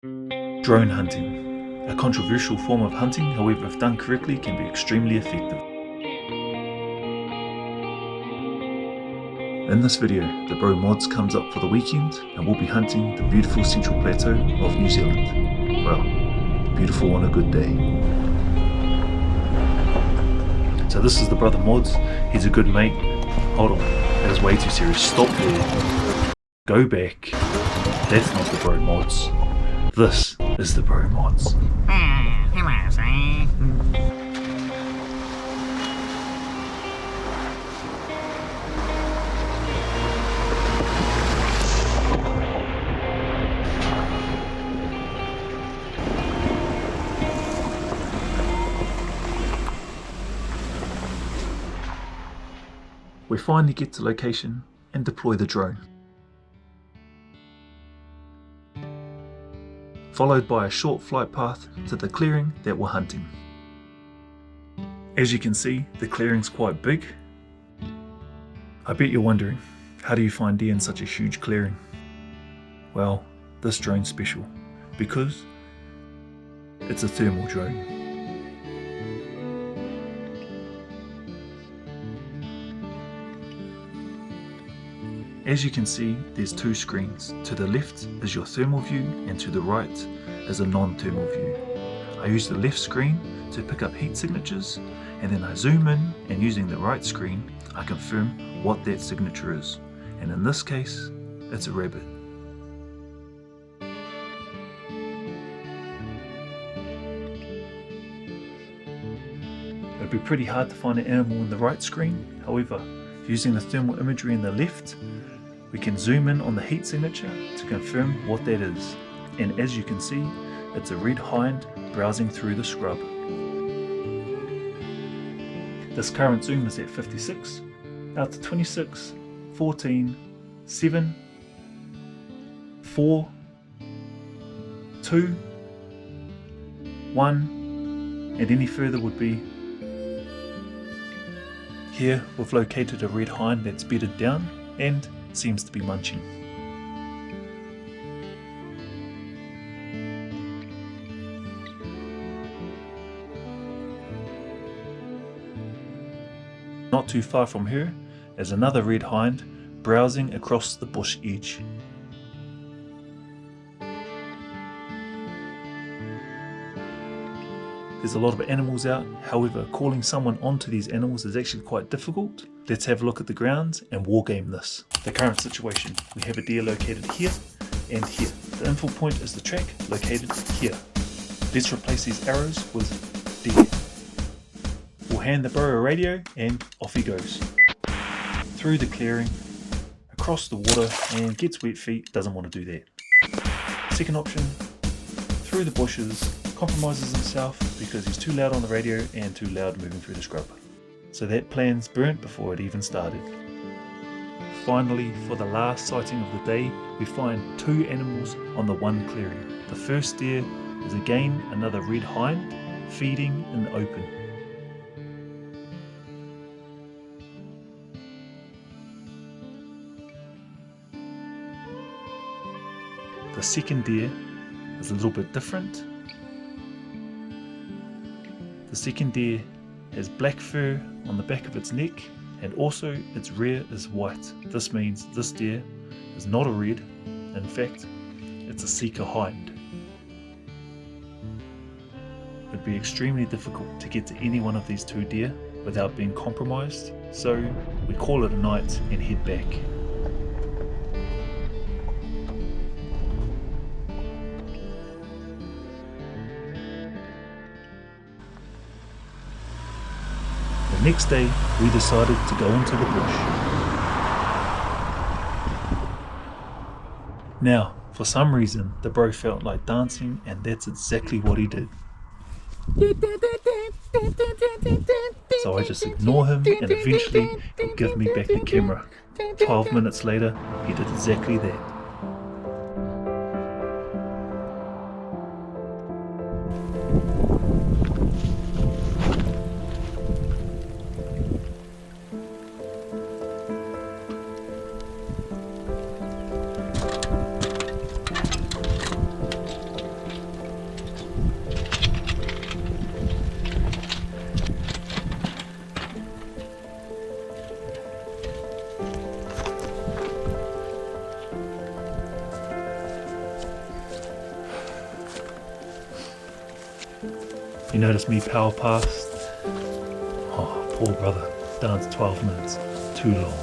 Drone hunting. A controversial form of hunting, however if done correctly can be extremely effective. In this video, the bro mods comes up for the weekend and we'll be hunting the beautiful Central Plateau of New Zealand. Well, beautiful on a good day. So this is the brother mods, he's a good mate. Hold on, that is way too serious, stop there. Go back, that's not the bro mods. This is the bro mods. We finally get to location and deploy the drone. Followed by a short flight path to the clearing that we're hunting. As you can see, the clearing's quite big. I bet you're wondering, how do you find deer in such a huge clearing? Well, this drone's special, because it's a thermal drone. As you can see, there's two screens. To the left is your thermal view and to the right is a non-thermal view. I use the left screen to pick up heat signatures and then I zoom in and using the right screen I confirm what that signature is. And in this case, it's a rabbit. It'd be pretty hard to find an animal in the right screen. However, using the thermal imagery in the left, we can zoom in on the heat signature to confirm what that is. And as you can see, it's a red hind browsing through the scrub. This current zoom is at 56, out to 26, 14, 7, 4, 2, 1, and any further would be. Here we've located a red hind that's bedded down and seems to be munching. Not too far from her is another red hind browsing across the bush edge. There's a lot of animals out, however calling someone onto these animals is actually quite difficult. Let's have a look at the grounds and wargame this. The current situation, we have a deer located here and here. The info point is the track located here. Let's replace these arrows with deer. We'll hand the bro a radio and off he goes. Through the clearing, across the water, and gets wet feet, doesn't want to do that. Second option, through the bushes, compromises himself because he's too loud on the radio and too loud moving through the scrub. So that plan's burnt before it even started. Finally, for the last sighting of the day, we find two animals on the one clearing. The first deer is again another red hind feeding in the open. The second deer is a little bit different. The second deer has black fur on the back of its neck and also its rear is white. This means this deer is not a red, in fact it's a Sika hind. It would be extremely difficult to get to any one of these two deer without being compromised, so we call it a night and head back. The next day we decided to go into the bush. Now, for some reason the bro felt like dancing and that's exactly what he did. So I just ignore him and eventually he'll give me back the camera. 12 minutes later he did exactly that. You notice me power past? Oh, poor brother. Down to 12 minutes. Too long.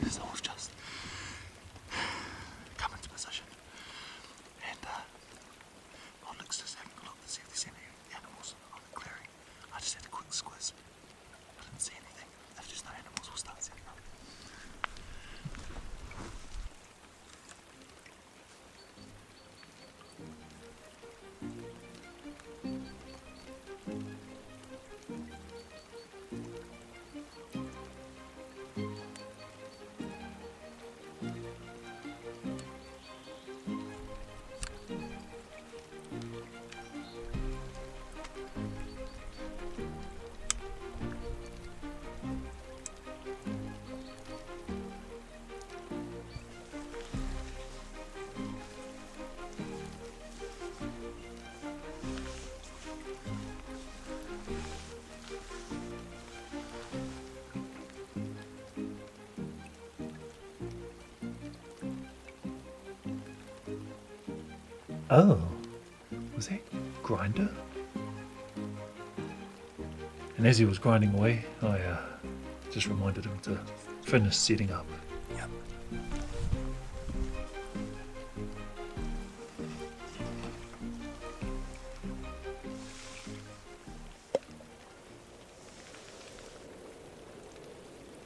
So we've just come into position and Looks just having a look to see if there's any animals on the clearing. I just had a quick squiz. I didn't see anything. If there's no animals, we'll start setting up. Oh, was that Grinder? And as he was grinding away, I just reminded him to finish setting up. Yep.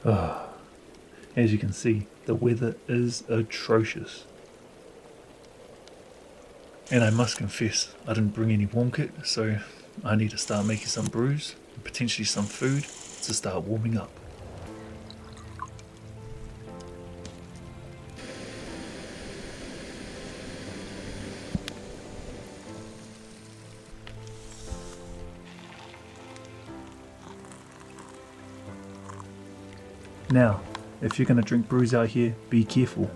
Oh, as you can see, the weather is atrocious. And I must confess, I didn't bring any warm kit, so I need to start making some brews and potentially some food to start warming up. Now, if you're going to drink brews out here, be careful.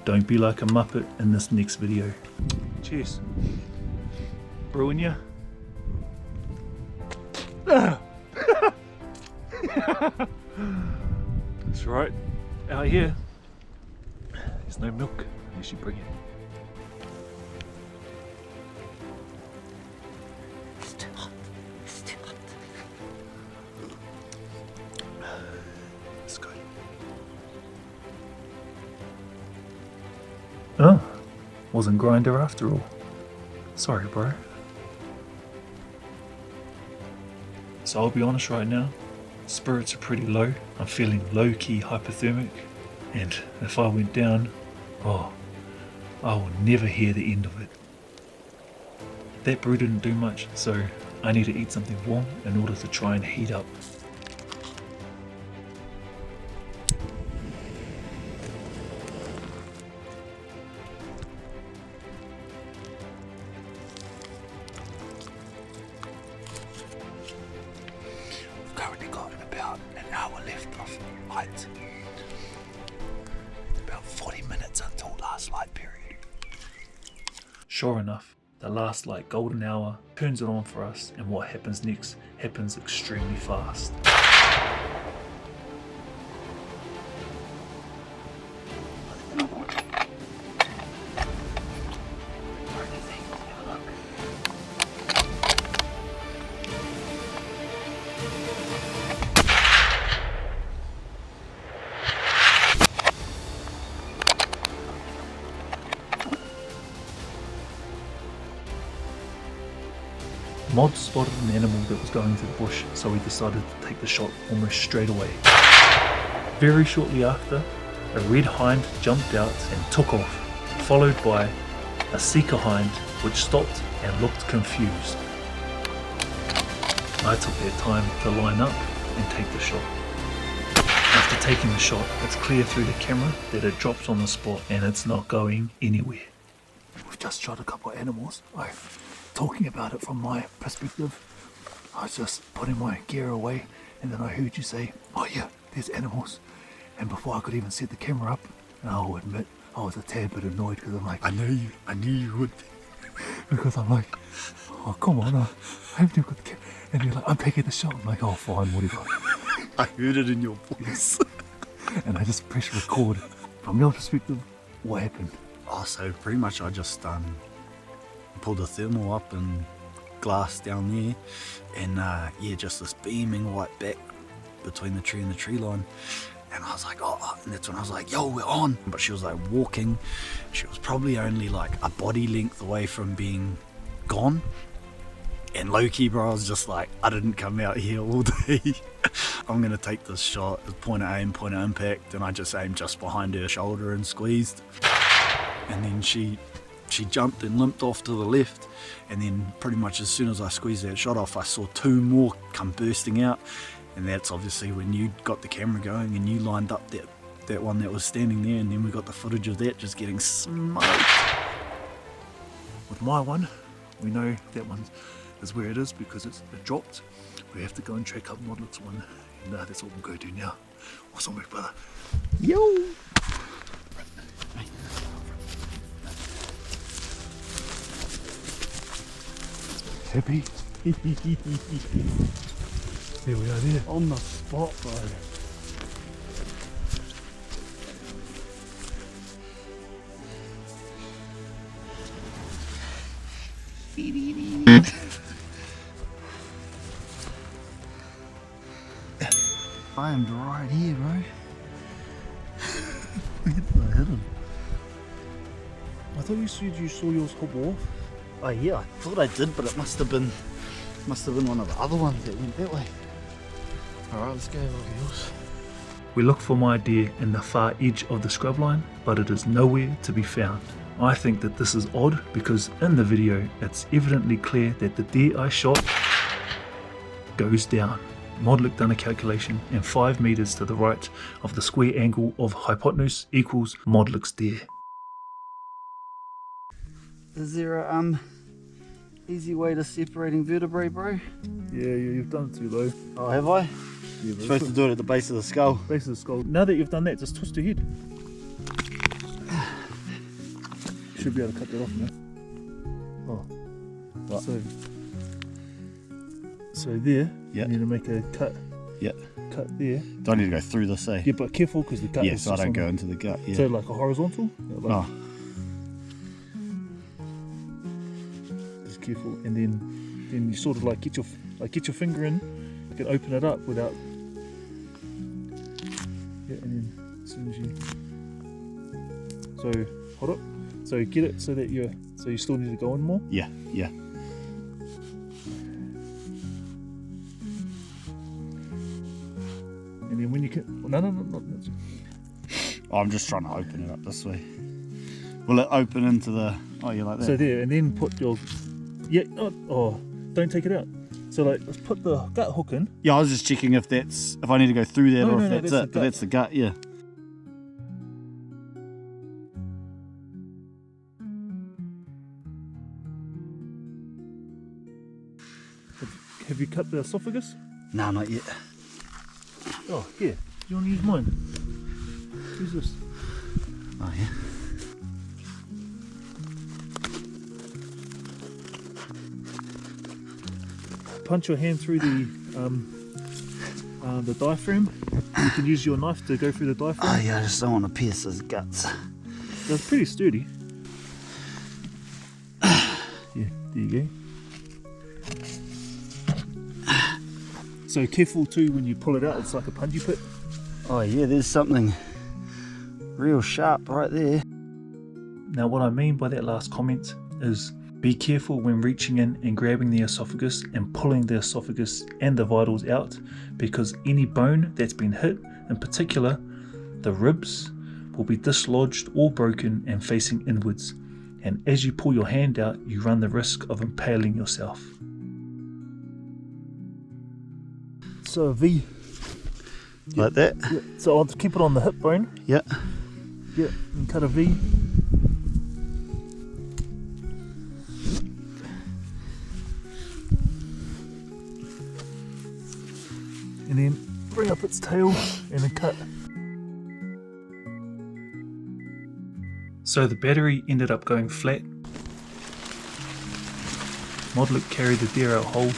Don't be like a muppet in this next video. Cheers. Brewing ya? That's right. Out here, there's no milk unless you bring it. It's too hot. It's too hot. It's good. Oh, wasn't Grinder after all. Sorry, bro. So I'll be honest right now, spirits are pretty low. I'm feeling low-key hypothermic, and if I went down, oh, I will never hear the end of it. That brew didn't do much, so I need to eat something warm in order to try and heat up. Currently got about an hour left of light. About 40 minutes until last light period. Sure enough, the last light golden hour turns it on for us, and what happens next happens extremely fast. Mod spotted an animal that was going through the bush, so we decided to take the shot almost straight away. Very shortly after, a red hind jumped out and took off, followed by a Sika hind which stopped and looked confused. I took that time to line up and take the shot. taking the shot, it's clear through the camera that it drops on the spot and it's not going anywhere. We've just shot a couple of animals. Talking about it from my perspective, I was just putting my gear away and then I heard you say, oh yeah, there's animals. And before I could even set the camera up, and I'll admit, I was a tad bit annoyed because I'm like, I knew you would. Because I'm like, oh come on, I haven't even got the camera. And you're like, I'm taking the shot. I'm like, oh fine, whatever. I heard it in your voice. And I just press record. From your perspective, what happened? Oh, so pretty much I just pulled the thermal up and glass down there, and yeah, just this beaming white back between the tree and the tree line. And I was like, oh, and that's when I was like, yo, we're on. But she was like walking. She was probably only like a body length away from being gone. And low-key, bro, I was just like, I didn't come out here all day. I'm going to take this shot, point of aim, point of impact. And I just aimed just behind her shoulder and squeezed. And then she jumped and limped off to the left. And then pretty much as soon as I squeezed that shot off, I saw two more come bursting out. And that's obviously when you got the camera going and you lined up that one that was standing there, and then we got the footage of that just getting smoked. With my one, we know that one is where it is because it dropped. We have to go and track up Modlic's one, and that's what we'll go do now. Awesome work, brother. Yo! Happy? There we are there. On the spot, bro. I am right here, bro. I hit him. I thought you said you saw yours hop off. Oh yeah, I thought I did, but it must have been one of the other ones that went that way. Alright, let's go, yours. We look for my deer in the far edge of the scrub line, but it is nowhere to be found. I think that this is odd because in the video it's evidently clear that the deer I shot goes down. Modlic done a calculation, and 5 meters to the right of the square angle of hypotenuse equals Modlic's deer. Is there a easy way to separating vertebrae, bro? Yeah, you've done it too low. Oh, have I? Yeah, Supposed to do it at the base of the skull. Base of the skull. Now that you've done that, just twist your head. Should be able to cut that off now. Oh, what? So there, yeah. you need to make a cut. Yeah. Cut there. Do I need to go through this, eh? Yeah, but careful because the gut is so I don't go into the gut, yeah. So like a horizontal? Like, oh. Just careful, and then you sort of like get your finger in, you can open it up without. Yeah, and then as soon as you. So hold up. So get it so that you still need to go in more. Yeah, yeah. And then when you can, no. Oh, I'm just trying to open it up this way. Will it open into the? Oh, yeah, like that. So there, and then put your. Yeah. Oh, don't take it out. So like, let's put the gut hook in. Yeah, I was just checking if I need to go through that or if that's it. But that's the gut, yeah. Have you cut the esophagus? No, not yet. Oh, here. You want to use mine? Use this. Oh, yeah. Punch your hand through the diaphragm. You can use your knife to go through the diaphragm. Oh, yeah, I just don't want to pierce his guts. That's pretty sturdy. Yeah, there you go. So careful too when you pull it out, it's like a punji pit. Oh yeah, there's something real sharp right there. Now what I mean by that last comment is be careful when reaching in and grabbing the esophagus and pulling the esophagus and the vitals out, because any bone that's been hit, in particular the ribs, will be dislodged or broken and facing inwards, and as you pull your hand out you run the risk of impaling yourself. So V, Like that? Yeah. So I'll just keep it on the hip bone. Yeah. Yeah, and cut a V. And then bring up its tail and then cut. So the battery ended up going flat. Modluke carried the deer out whole.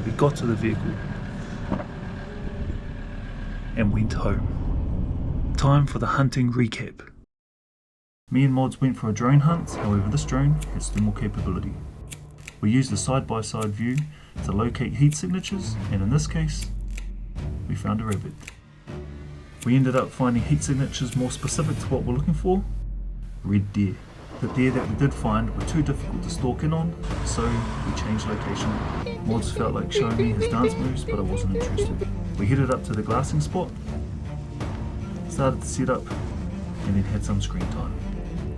We got to the vehicle and went home. Time for the hunting recap. Me and Mods went for a drone hunt, however this drone has thermal capability. We used a side-by-side view to locate heat signatures, and in this case, we found a rabbit. We ended up finding heat signatures more specific to what we're looking for, red deer. The deer that we did find were too difficult to stalk in on, so we changed location. Mods felt like showing me his dance moves, but I wasn't interested. We headed up to the glassing spot, started to set up, and then had some screen time.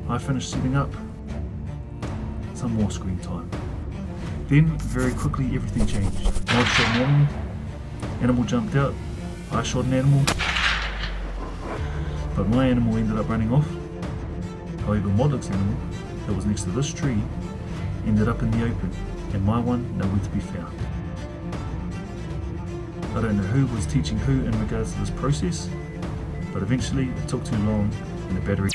I finished setting up, some more screen time. Then, very quickly, everything changed. Mod shot an animal jumped out, I shot an animal, but my animal ended up running off. However, Modluke's animal, that was next to this tree, ended up in the open, and my one nowhere to be found. I don't know who was teaching who in regards to this process, but eventually it took too long and the battery